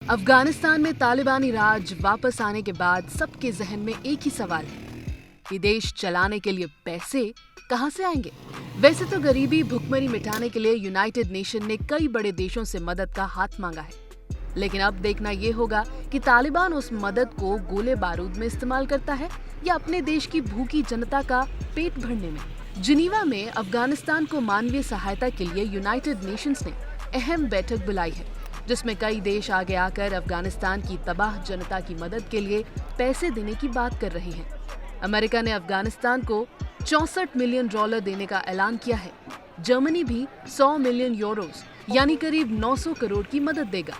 अफगानिस्तान में तालिबानी राज वापस आने के बाद सबके जहन में एक ही सवाल है कि देश चलाने के लिए पैसे कहां से आएंगे। वैसे तो गरीबी भुखमरी मिटाने के लिए यूनाइटेड नेशन ने कई बड़े देशों से मदद का हाथ मांगा है, लेकिन अब देखना ये होगा कि तालिबान उस मदद को गोले बारूद में इस्तेमाल करता है या अपने देश की भूखी जनता का पेट भरने में। जिनीवा में अफगानिस्तान को मानवीय सहायता के लिए यूनाइटेड नेशंस ने अहम बैठक बुलाई है, जिसमें कई देश आगे आकर अफगानिस्तान की तबाह जनता की मदद के लिए पैसे देने की बात कर रहे हैं। अमेरिका ने अफगानिस्तान को $64 मिलियन देने का ऐलान किया है। जर्मनी भी 100 मिलियन यूरोस यानी करीब 900 करोड़ की मदद देगा।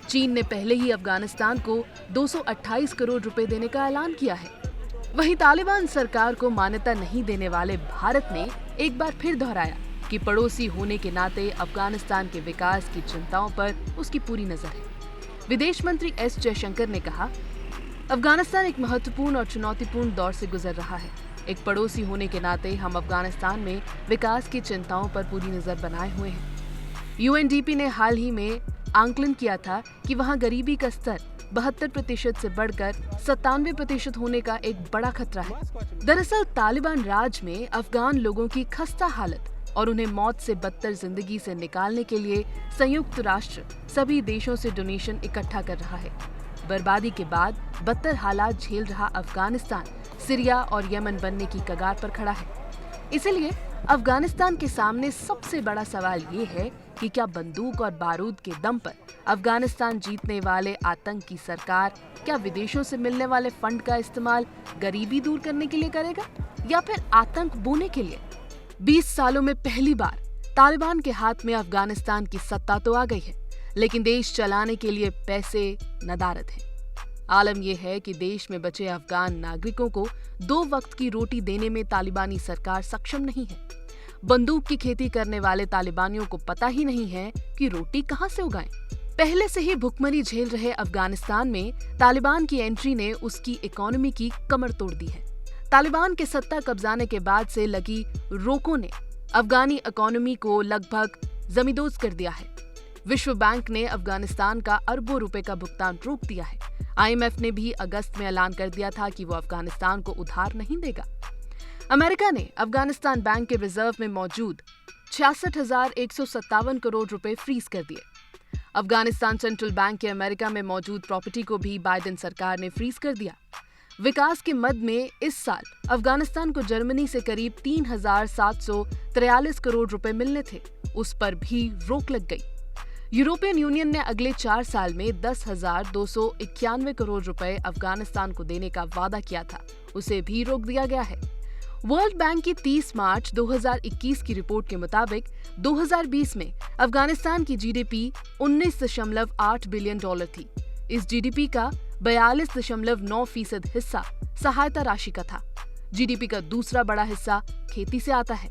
चीन ने पहले ही अफगानिस्तान को 228 करोड़ रुपए देने का ऐलान किया है। वहीं तालिबान सरकार को मान्यता नहीं देने वाले भारत ने एक बार फिर दोहराया कि पड़ोसी होने के नाते अफगानिस्तान के विकास की चिंताओं पर उसकी पूरी नजर है। विदेश मंत्री एस जयशंकर ने कहा, अफगानिस्तान एक महत्वपूर्ण और चुनौतीपूर्ण दौर से गुजर रहा है। एक पड़ोसी होने के नाते हम अफगानिस्तान में विकास की चिंताओं पर पूरी नजर बनाए हुए हैं। यूएनडीपी ने हाल ही में आंकलन किया था कि वहां गरीबी का स्तर 72% से बढ़कर 97% होने का एक बड़ा खतरा है। दरअसल तालिबान राज में अफगान लोगों की खस्ता हालत और उन्हें मौत से बदतर जिंदगी से निकालने के लिए संयुक्त राष्ट्र सभी देशों से डोनेशन इकट्ठा कर रहा है। बर्बादी के बाद बदतर हालात झेल रहा अफगानिस्तान सीरिया और यमन बनने की कगार पर खड़ा है। इसलिए अफगानिस्तान के सामने सबसे बड़ा सवाल ये है कि क्या बंदूक और बारूद के दम पर अफगानिस्तान जीतने वाले आतंक की सरकार क्या विदेशों से मिलने वाले फंड का इस्तेमाल गरीबी दूर करने के लिए करेगा या फिर आतंक बोने के लिए। 20 सालों में पहली बार तालिबान के हाथ में अफगानिस्तान की सत्ता तो आ गई है, लेकिन देश चलाने के लिए पैसे नदारद हैं। आलम यह है कि देश में बचे अफगान नागरिकों को 2 वक्त की रोटी देने में तालिबानी सरकार सक्षम नहीं है। बंदूक की खेती करने वाले तालिबानियों को पता ही नहीं है कि रोटी कहां से उगाएं। पहले से ही भुखमरी झेल रहे अफगानिस्तान में तालिबान की एंट्री ने उसकी इकोनॉमी की कमर तोड़ दी है। तालिबान के सत्ता कब्जाने के बाद से लगी रोकों ने अफगानी इकोनॉमी को लगभग जमींदोज कर दिया है। विश्व बैंक ने अफगानिस्तान का अरबों रुपए का भुगतान रोक दिया है। IMF ने भी अगस्त में ऐलान कर दिया था कि वो अफगानिस्तान को उधार नहीं देगा। अमेरिका ने अफगानिस्तान बैंक के रिजर्व में मौजूद 66,157 करोड़ रुपए फ्रीज कर दिए। अफगानिस्तान सेंट्रल बैंक के अमेरिका में मौजूद प्रॉपर्टी को भी बाइडेन सरकार ने फ्रीज कर दिया। विकास के मद में इस साल अफगानिस्तान को जर्मनी से करीब 3,743 करोड़ रुपए मिलने थे, उस पर भी रोक लग गई। यूरोपियन यूनियन ने अगले 4 साल में 10,291 करोड़ रुपए अफगानिस्तान को देने का वादा किया था, उसे भी रोक दिया गया है। वर्ल्ड बैंक की 30 मार्च 2021 की रिपोर्ट के मुताबिक 2020 में अफगानिस्तान की जीडीपी $19.8 बिलियन थी। इस जीडीपी का 42.9% हिस्सा सहायता राशि का था। जीडीपी का दूसरा बड़ा हिस्सा खेती से आता है।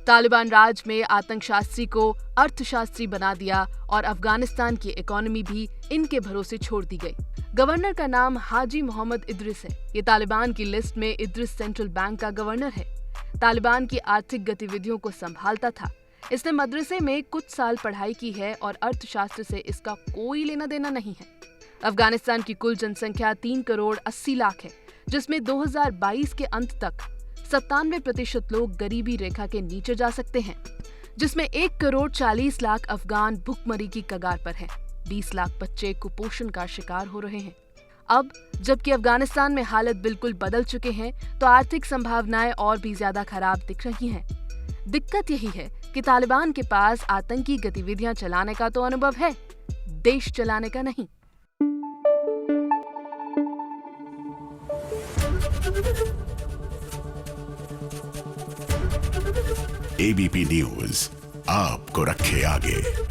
तालिबान राज में आतंक शास्त्री को अर्थशास्त्री बना दिया और अफगानिस्तान की इकोनॉमी भी इनके भरोसे छोड़ दी गई। गवर्नर का नाम हाजी मोहम्मद इद्रिस है। ये तालिबान की लिस्ट में इद्रिस सेंट्रल बैंक का गवर्नर है। तालिबान की आर्थिक गतिविधियों को संभालता था। इसने मदरसे में कुछ साल पढ़ाई की है और अर्थशास्त्र से इसका कोई लेना देना नहीं है। अफगानिस्तान की कुल जनसंख्या 3 करोड़ 80 लाख है, जिसमें 2022 के अंत तक 97% लोग गरीबी रेखा के नीचे जा सकते हैं, जिसमें 1 करोड़ 40 लाख अफगान भुखमरी की कगार पर हैं। 20 लाख बच्चे कुपोषण का शिकार हो रहे हैं। अब जबकि अफगानिस्तान में हालत बिल्कुल बदल चुके हैं, तो आर्थिक संभावनाएं और भी ज्यादा खराब दिख रही हैं। दिक्कत यही है कि तालिबान के पास आतंकी गतिविधियां चलाने का तो अनुभव है, देश चलाने का नहीं। ABP न्यूज आपको रखे आगे।